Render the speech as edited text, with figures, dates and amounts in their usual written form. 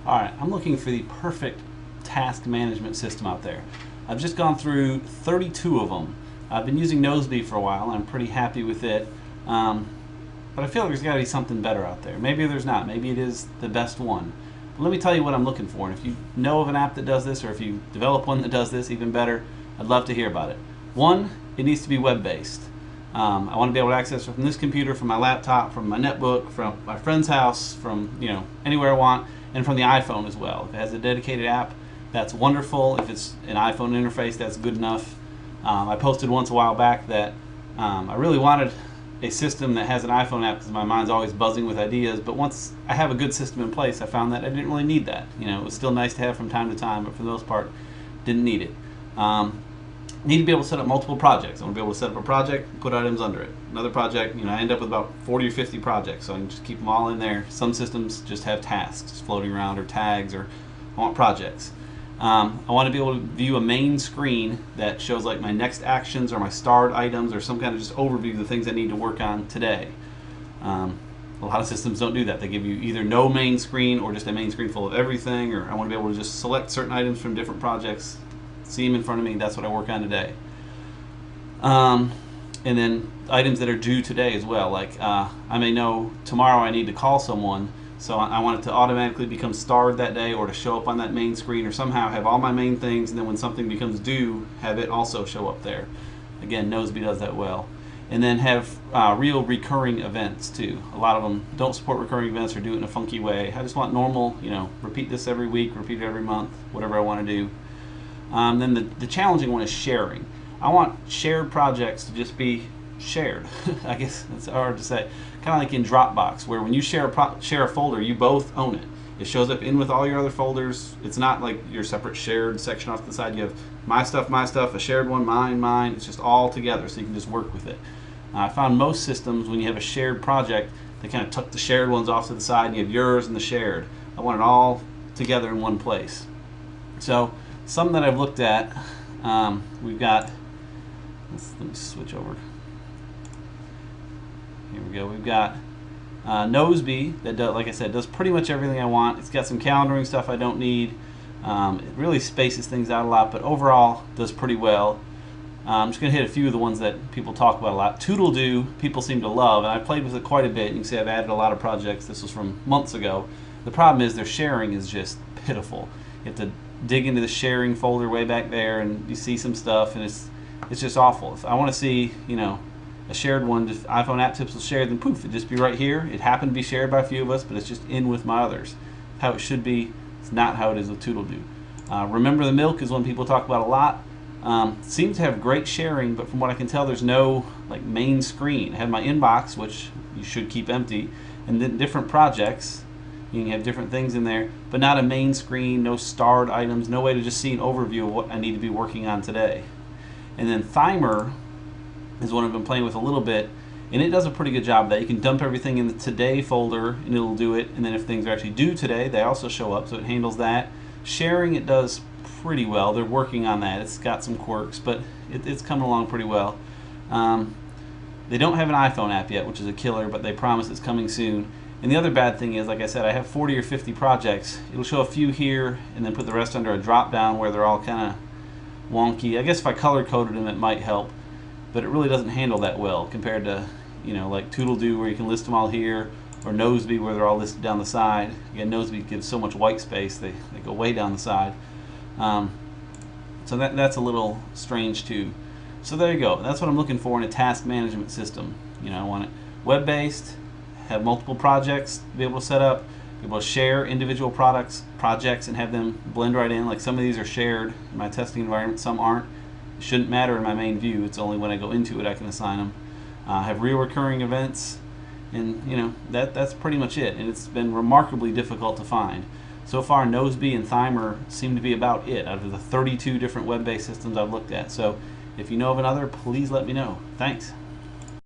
Alright, I'm looking for the perfect task management system out there. I've just gone through 32 of them. I've been using Noseby for a while and I'm pretty happy with it. But I feel like there's got to be something better out there. Maybe there's not. Maybe it is the best one. But let me tell you what I'm looking for. And if you know of an app that does this, or if you develop one that does this, even better, I'd love to hear about it. One, it needs to be web-based. I want to be able to access it from this computer, from my laptop, from my netbook, from my friend's house, from anywhere I want, and from the iPhone as well. If it has a dedicated app, that's wonderful. If it's an iPhone interface, that's good enough. I posted once a while back that I really wanted a system that has an iPhone app because my mind's always buzzing with ideas, but once I have a good system in place, I found that I didn't really need that. It was still nice to have from time to time, but for the most part, didn't need it. Need to be able to set up multiple projects. I want to be able to set up a project, put items under it. Another project, I end up with about 40 or 50 projects, so I can just keep them all in there. Some systems just have tasks floating around or tags, or I want projects. I want to be able to view a main screen that shows like my next actions or my starred items or some kind of just overview of the things I need to work on today. A lot of systems don't do that. They give you either no main screen or just a main screen full of everything, or I want to be able to just select certain items from different projects, see them in front of me, that's what I work on today. And then items that are due today as well, like I may know tomorrow I need to call someone, so I want it to automatically become starred that day, or to show up on that main screen, or somehow have all my main things, and then when something becomes due, have it also show up there. Again, Noseby does that well. And then have real recurring events too. A lot of them don't support recurring events or do it in a funky way. I just want normal, repeat this every week, repeat it every month, whatever I want to do. Then the challenging one is sharing. I want shared projects to just be shared. I guess it's hard to say. Kind of like in Dropbox, where when you share a folder, you both own it. It shows up in with all your other folders. It's not like your separate shared section off to the side. You have my stuff, a shared one, mine. It's just all together, so you can just work with it. I found most systems, when you have a shared project, they kind of tuck the shared ones off to the side, and you have yours and the shared. I want it all together in one place. So some that I've looked at, we've got, let me switch over. Here we go. We've got Noseby that does, like I said, does pretty much everything I want. It's got some calendaring stuff I don't need. It really spaces things out a lot, but overall does pretty well. I'm just going to hit a few of the ones that people talk about a lot. ToodleDo, people seem to love, and I played with it quite a bit. You can see I've added a lot of projects. This was from months ago. The problem is their sharing is just pitiful. You have to dig into the sharing folder way back there, and you see some stuff, and it's just awful. If I want to see, a shared one, just iPhone app tips will share, then poof, it'd just be right here. It happened to be shared by a few of us, but it's just in with my others. How it should be. It's not how it is with ToodleDo. Remember the Milk is one people talk about a lot. Seems to have great sharing, but from what I can tell, there's no like main screen. I have my inbox, which you should keep empty, and then different projects. You can have different things in there, but not a main screen, no starred items, no way to just see an overview of what I need to be working on today. And then Thymer is one I've been playing with a little bit, and it does a pretty good job of that. You can dump everything in the today folder and it'll do it, and then if things are actually due today, they also show up, so it handles that. Sharing, it does pretty well. They're working on that. It's got some quirks, but it's coming along pretty well. They don't have an iPhone app yet, which is a killer, but they promise it's coming soon. And the other bad thing is, like I said, I have 40 or 50 projects. It'll show a few here and then put the rest under a drop down where they're all kind of wonky. I guess if I color coded them, it might help, but it really doesn't handle that well compared to, like ToodleDo, where you can list them all here, or Noseby, where they're all listed down the side. Again, Noseby gives so much white space, they go way down the side. So that's a little strange too. So there you go. That's what I'm looking for in a task management system. I want it web-based, have multiple projects to be able to set up, be able to share individual projects and have them blend right in. Like some of these are shared in my testing environment, some aren't. It shouldn't matter in my main view. It's only when I go into it I can assign them. Have real recurring events, and that's pretty much it. And it's been remarkably difficult to find. So far, Noseby and Thymer seem to be about it out of the 32 different web-based systems I've looked at. So if you know of another, please let me know. Thanks.